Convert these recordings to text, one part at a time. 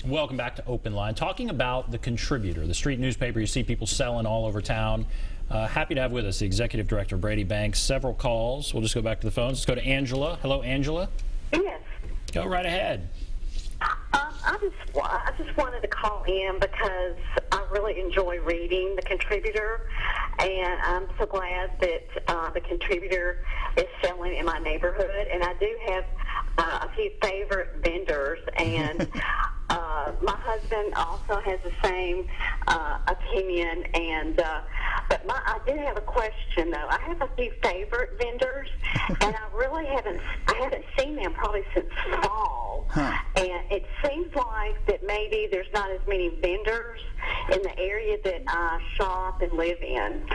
Welcome back to OpenLine. Talking about The Contributor, the street newspaper you see people selling all over town. Happy to have with us the Executive Director, Brady Banks. Several calls. We'll just go back to the phones. Let's go to Angela. Hello, Angela. Yes. Go right ahead. I just wanted to call in because I really enjoy reading The Contributor, and I'm so glad that The Contributor is selling in my neighborhood. And I do have a few favorite vendors, and my husband also has the same opinion. And but I did have a question though. I have a few favorite vendors, and I really haven't seen them probably since fall. And it seems like that maybe there's not as many vendors in the area that I shop and live in.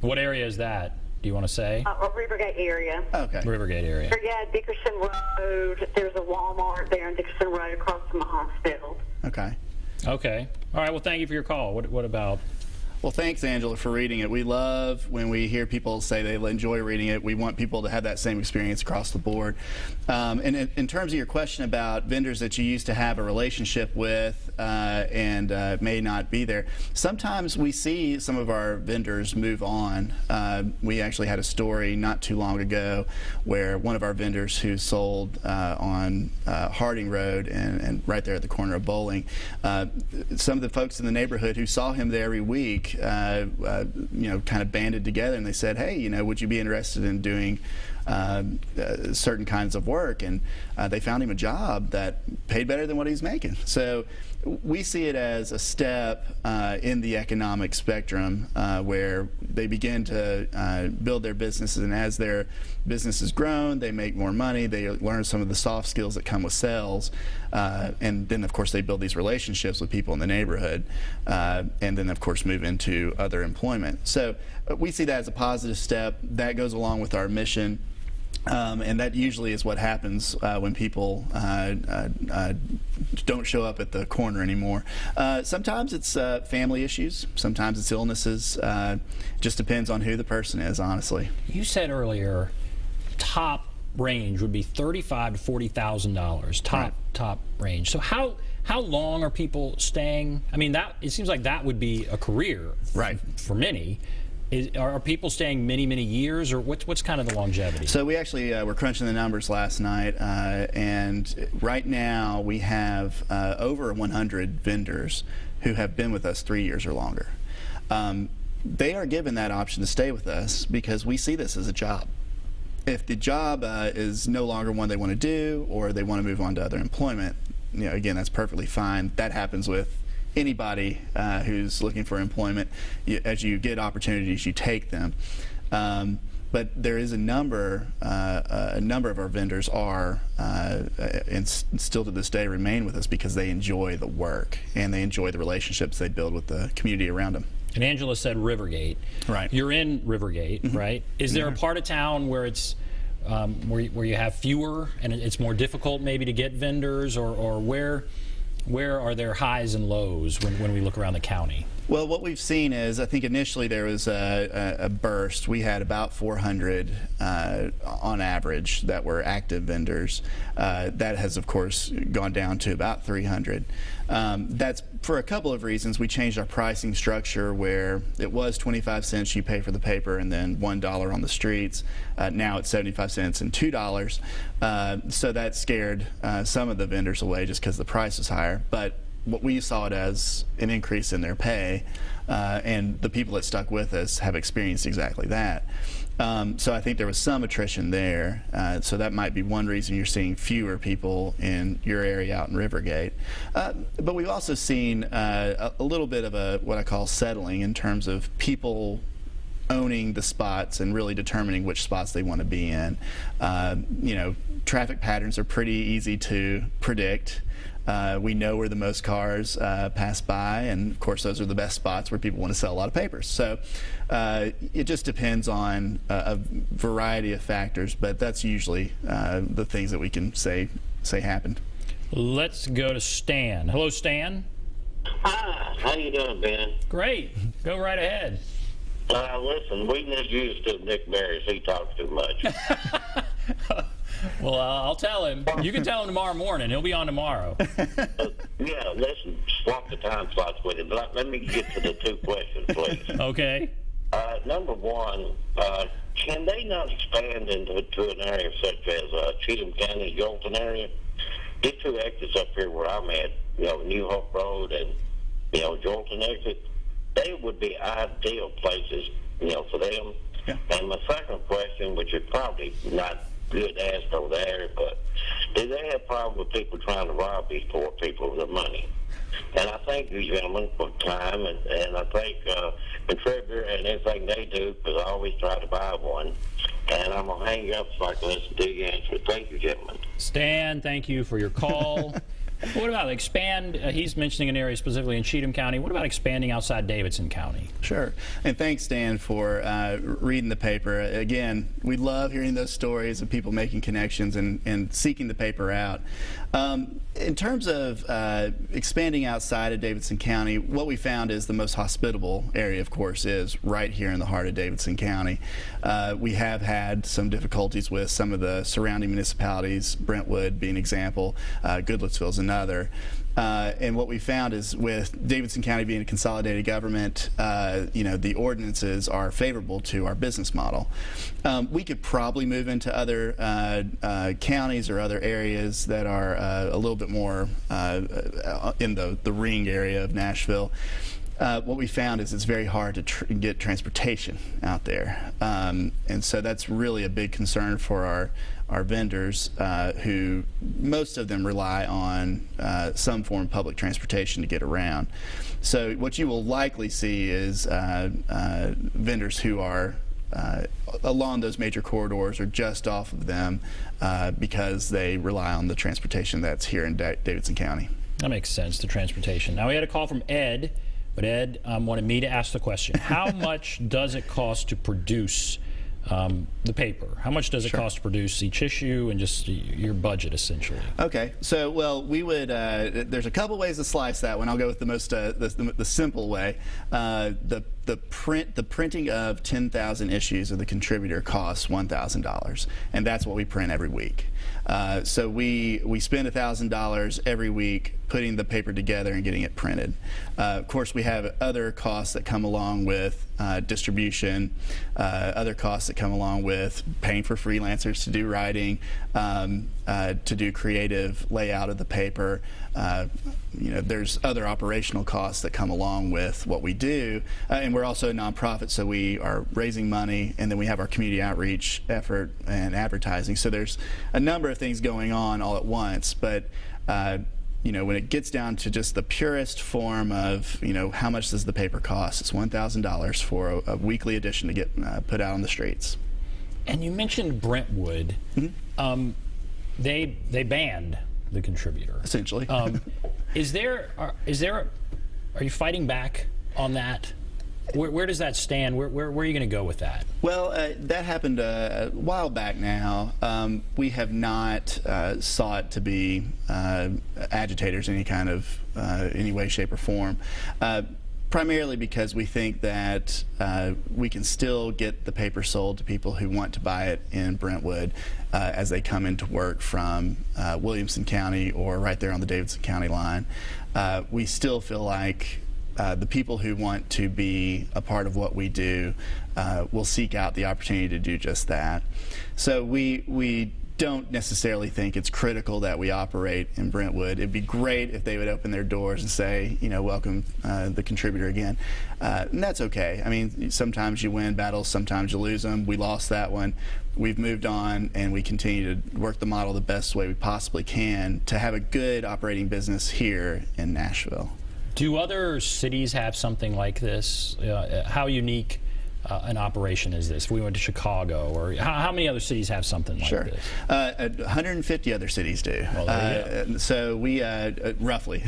What area is that? Do you want to say? Rivergate area. Okay. Rivergate area. Yeah, Dickerson Road. There's a Walmart there on Dickerson Road across from the hospital. Okay. Okay. All right. Well, thank you for your call. What about? Well, thanks, Angela, for reading it. We love when we hear people say they enjoy reading it. We want people to have that same experience across the board. And in terms of your question about vendors that you used to have a relationship with and may not be there, sometimes we see some of our vendors move on. We actually had a story not too long ago where one of our vendors who sold on Harding Road and right there at the corner of Bowling, some of the folks in the neighborhood who saw him there every week kind of banded together, and they said, hey, would you be interested in doing certain kinds of work? And they found him a job that paid better than what he's making. So we see it as a step in the economic spectrum where they begin to build their businesses, and as their business has grown, they make more money, they learn some of the soft skills that come with sales, and then of course they build these relationships with people in the neighborhood, and then of course move into other employment. So we see that as a positive step. That goes along with our mission. And that usually is what happens when people don't show up at the corner anymore. Sometimes it's family issues, sometimes it's illnesses. Just depends on who the person is, honestly. You said earlier, top range would be $35,000 to $40,000. Top range. So how long are people staying? I mean, it seems like that would be a career, right, for many. Are people staying many, many years, or what's kind of the longevity? So we actually were crunching the numbers last night, and right now we have over 100 vendors who have been with us 3 years or longer. They are given that option to stay with us because we see this as a job. If the job is no longer one they want to do, or they want to move on to other employment, again, that's perfectly fine. That happens with anybody who's looking for employment. As you get opportunities, you take them. But there is a number of our vendors are, and still to this day remain with us because they enjoy the work and they enjoy the relationships they build with the community around them. And Angela said Rivergate. Right. You're in Rivergate, mm-hmm. right? Is there a part of town where it's where you have fewer and it's more difficult maybe to get vendors, or where are there highs and lows when we look around the county? Well, what we've seen is, I think initially there was a burst. We had about 400 on average that were active vendors. That has, of course, gone down to about 300. That's for a couple of reasons. We changed our pricing structure where it was 25 cents you pay for the paper and then $1 on the streets. Now it's 75 cents and $2. So that scared some of the vendors away just because the price is higher. But what we saw it as an increase in their pay, and the people that stuck with us have experienced exactly that. So I think there was some attrition there. So that might be one reason you're seeing fewer people in your area out in Rivergate. But we've also seen a little bit of what I call settling in terms of people owning the spots and really determining which spots they want to be in. Traffic patterns are pretty easy to predict. We know where the most cars pass by, and of course those are the best spots where people want to sell a lot of papers. So it just depends on a variety of factors, but that's usually the things that we can say happened. Let's go to Stan. Hello, Stan. Hi, how you doing, Ben? Great. Go right ahead. Listen, we need you to Nick Barris. He talks too much. Well, I'll tell him. You can tell him tomorrow morning. He'll be on tomorrow. No, Yeah, listen, swap the time slots with it. But let me get to the two questions, please. Okay. Number one, can they not expand into an area such as Cheatham County, Jolton area? Get two exits up here where I'm at, New Hope Road and, Jolton exit. They would be ideal places, for them. Yeah. And my second question, which is probably not good to ask over there, but do they have a problem with people trying to rob these poor people of their money? And I thank you gentlemen for time, and I thank Contributor and everything they do, because I always try to buy one. And I'm going to hang up so I can listen to you answer. Thank you, gentlemen. Stan, thank you for your call. What about expand? He's mentioning an area specifically in Cheatham County. What about expanding outside Davidson County? Sure. And thanks, Dan, for reading the paper. Again, we love hearing those stories of people making connections and seeking the paper out. In terms of expanding outside of Davidson County, what we found is the most hospitable area, of course, is right here in the heart of Davidson County. We have had some difficulties with some of the surrounding municipalities, Brentwood being an example, Goodlettsville's another. And what we found is with Davidson County being a consolidated government, the ordinances are favorable to our business model. We could probably move into other counties or other areas that are a little bit more in the ring area of Nashville. What we found is it's very hard to get transportation out there. And so that's really a big concern for our vendors, who most of them rely on some form of public transportation to get around. So what you will likely see is vendors who are along those major corridors or just off of them because they rely on the transportation that's here in Davidson County. That makes sense, the transportation. Now, we had a call from Ed, but Ed wanted me to ask the question. How much does it cost to produce the paper? How much does it cost to produce each issue, and just your budget, essentially? Okay, so we would. There's a couple ways to slice that one. I'll go with the most the simple way. The printing of 10,000 issues of the Contributor costs $1,000, and that's what we print every week. So we spend $1,000 every week putting the paper together and getting it printed. Of course, we have other costs that come along with distribution, other costs that come along with paying for freelancers to do writing, to do creative layout of the paper. There's other operational costs that come along with what we do, and we're also a nonprofit, so we are raising money, and then we have our community outreach effort and advertising. So there's a number of things going on all at once, but when it gets down to just the purest form of, how much does the paper cost? It's $1,000 for a weekly edition to get put out on the streets. And you mentioned Brentwood. Mm-hmm. They banned the Contributor. Essentially. Are you fighting back on that? Where does that stand? Where are you going to go with that? Well, that happened a while back now. We have not sought to be agitators in any way, shape, or form. Primarily because we think that we can still get the paper sold to people who want to buy it in Brentwood as they come into work from Williamson County or right there on the Davidson County line. We still feel like the people who want to be a part of what we do will seek out the opportunity to do just that. So we don't necessarily think it's critical that we operate in Brentwood. It'd be great if they would open their doors and say, welcome the Contributor again. And that's okay. I mean, sometimes you win battles, sometimes you lose them. We lost that one. We've moved on, and we continue to work the model the best way we possibly can to have a good operating business here in Nashville. Do other cities have something like this? How unique an operation is this? If we went to Chicago, or how many other cities have something like this? 150 other cities do. Well, there you go. So we, roughly,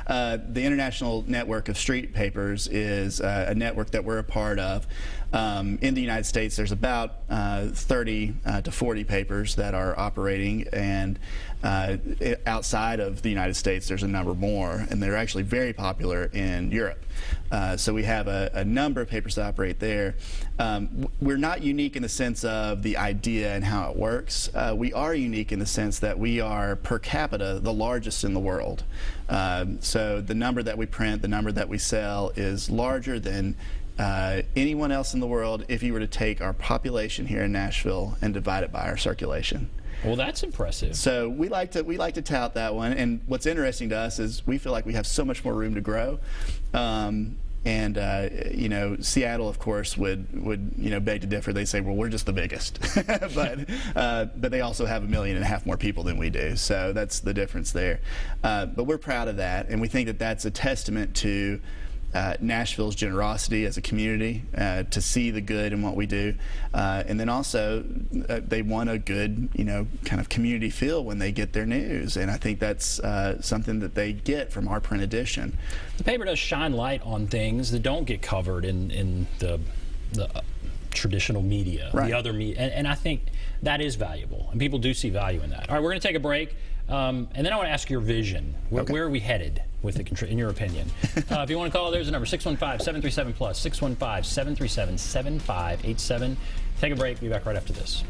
the International Network of Street Papers is a network that we're a part of. In the United States, there's about 30 to 40 papers that are operating, and Outside of the United States, there's a number more, and they're actually very popular in Europe. So we have a number of papers that operate there. We're not unique in the sense of the idea and how it works. We are unique in the sense that we are per capita the largest in the world. So the number that we print, the number that we sell is larger than anyone else in the world if you were to take our population here in Nashville and divide it by our circulation. Well, that's impressive. So we like to tout that one. And what's interesting to us is we feel like we have so much more room to grow. You know, Seattle, of course, would beg to differ. They say, well, we're just the biggest, but they also have 1.5 million more people than we do. So that's the difference there. But we're proud of that, and we think that that's a testament to Nashville's generosity as a community, to see the good in what we do, and then also they want a good, kind of community feel when they get their news, and I think that's something that they get from our print edition. The paper does shine light on things that don't get covered in the traditional media, right. The other media, and I think that is valuable, and people do see value in that. All right, we're going to take a break. And then I want to ask your vision. Where are we headed with in your opinion? If you want to call, there's a number, 615-737-PLUS, 615-737-7587. Take a break. Be back right after this.